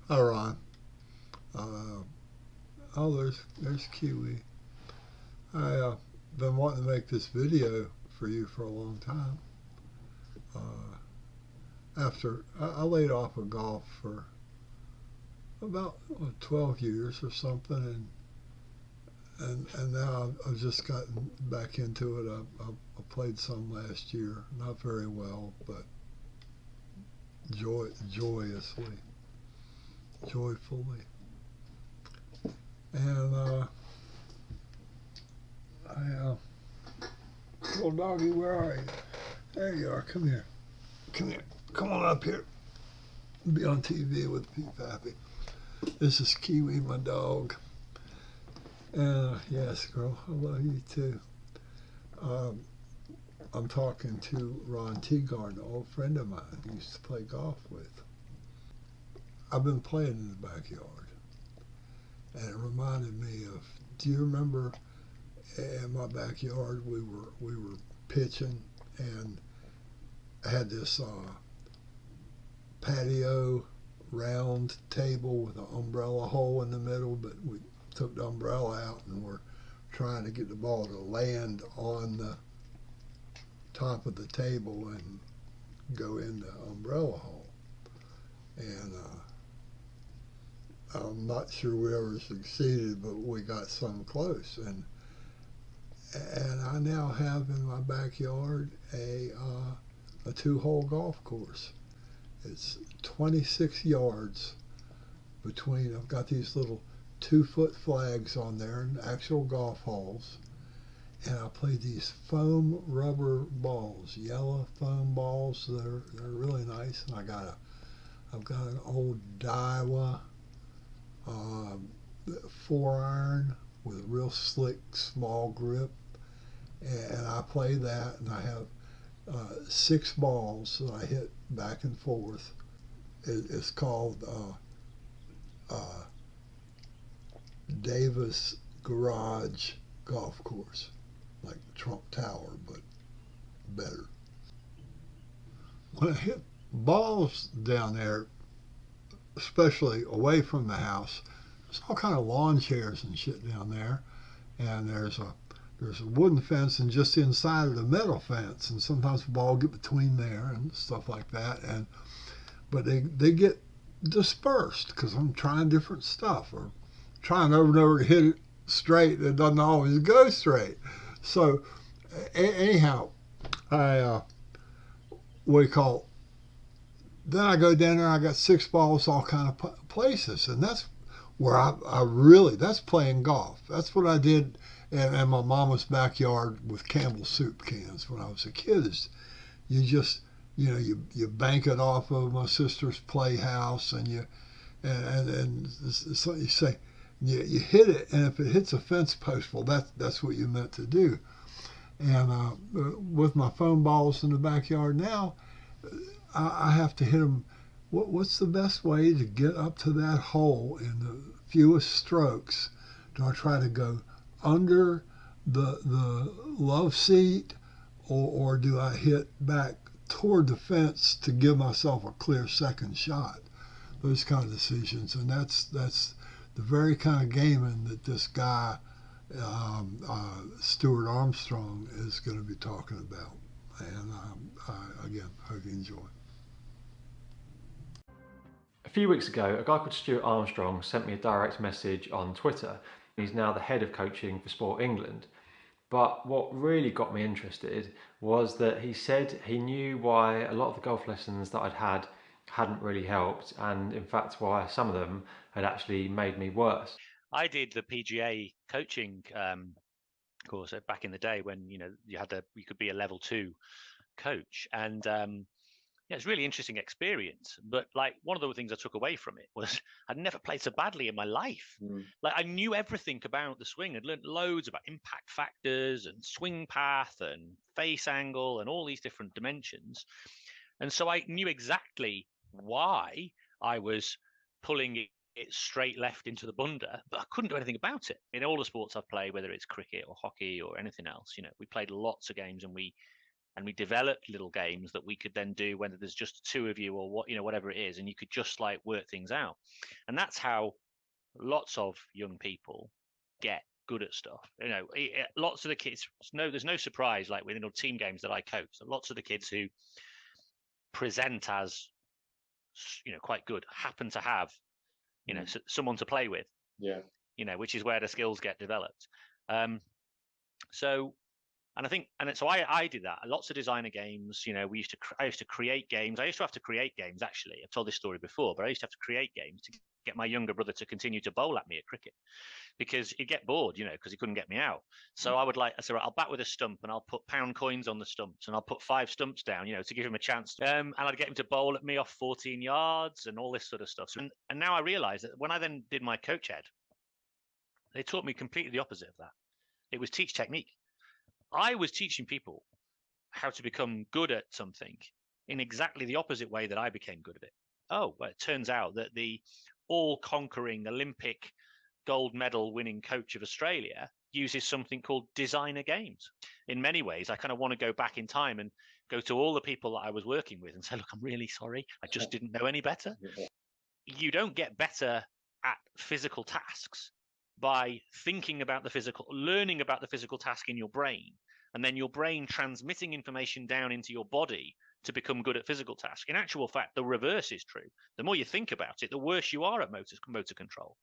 Hi, Ron. Uh, oh, there's Kiwi. I been wanting to make this video for you for a long time. Uh, after I laid off of golf for about 12 years or something, and now I've just gotten back into it. I played some last year, not very well, but joyously, joyfully, and I little doggy, where are you? There you are. Come here. Come here. Come on up here. Be on TV with Pete Pappy. This is Kiwi, my dog. Yes, girl, I love you too. Um, I'm talking to Ron Teegarden, an old friend of mine I used to play golf with. I've been playing in the backyard, and it reminded me of. Do you remember in my backyard we were pitching, and I had this patio round table with an umbrella hole in the middle, but we took the umbrella out and we're trying to get the ball to land on the top of the table and go in the umbrella hole. And I'm not sure we ever succeeded, but we got some close. And I now have in my backyard a two-hole golf course. It's 26 yards between. I've got these little 2 foot flags on there and actual golf holes. And I play these foam rubber balls, yellow foam balls. They're really nice. And I've got an old Daiwa um, 4 iron with a real slick small grip, and I play that. And I have 6 balls that I hit back and forth. It's called uh, Davis Garage Golf Course, like Trump Tower, but better. When I hit balls down there, especially away from the house, there's all kind of lawn chairs and shit down there, and there's a wooden fence, and just inside of the metal fence, and sometimes the ball get between there and stuff like that, and but they get dispersed because I'm trying different stuff or trying over and over to hit it straight. It doesn't always go straight. So anyhow, I what do you call? Then I go down there. And I got 6 balls, all kind of places, and that's where I really that's playing golf. That's what I did in my mama's backyard with Campbell's soup cans when I was a kid. Is you just you bank it off of my sister's playhouse, and and so you say you hit it, and if it hits a fence post, well, that's what you meant to do. And with my foam balls in the backyard now, I have to hit them. What's the best way to get up to that hole in the fewest strokes? Do I try to go under the love seat, or do I hit back toward the fence to give myself a clear second shot? Those kind of decisions, and that's the very kind of gaming that this guy Stuart Armstrong is going to be talking about. And again, hope you enjoy. A few weeks ago, a guy called Stuart Armstrong sent me a direct message on Twitter. He's now the head of coaching for Sport England. But what really got me interested was that he said he knew why a lot of the golf lessons that I'd had hadn't really helped, and in fact, why some of them had actually made me worse. I did the PGA coaching course back in the day when you could be a level 2 coach, and yeah, it's a really interesting experience. But like one of the things I took away from it was I'd never played so badly in my life. Like I knew everything about the swing. I'd learned loads about impact factors and swing path and face angle and all these different dimensions. And so I knew exactly why I was pulling it straight left into the bunda, but I couldn't do anything about it. In all the sports I've played, whether it's cricket or hockey or anything else, we played lots of games and we and we developed little games that we could then do whether there's just two of you or what, whatever it is, and you could just like work things out. And that's how lots of young people get good at stuff. Lots of the kids, there's no surprise, like within the team games that I coach, lots of the kids who present as quite good happen to have someone to play with, which is where the skills get developed. So I did that. Lots of designer games. I used to create games. I used to have to create games, actually. I've told this story before, but I used to have to create games to get my younger brother to continue to bowl at me at cricket, because he'd get bored, because he couldn't get me out. So I said, right, I'll bat with a stump and I'll put pound coins on the stumps and I'll put 5 stumps down, to give him a chance. And I'd get him to bowl at me off 14 yards and all this sort of stuff. And now I realize that when I then did my coach ed, they taught me completely the opposite of that. It was teach technique. I was teaching people how to become good at something in exactly the opposite way that I became good at it. Oh, well, it turns out that the all-conquering Olympic gold medal winning coach of Australia uses something called designer games. In many ways, I kind of want to go back in time and go to all the people that I was working with and say, look, I'm really sorry. I just didn't know any better. You don't get better at physical tasks by thinking about learning about the physical task in your brain, and then your brain transmitting information down into your body to become good at physical tasks. In actual fact, the reverse is true. The more you think about it, the worse you are at motor control.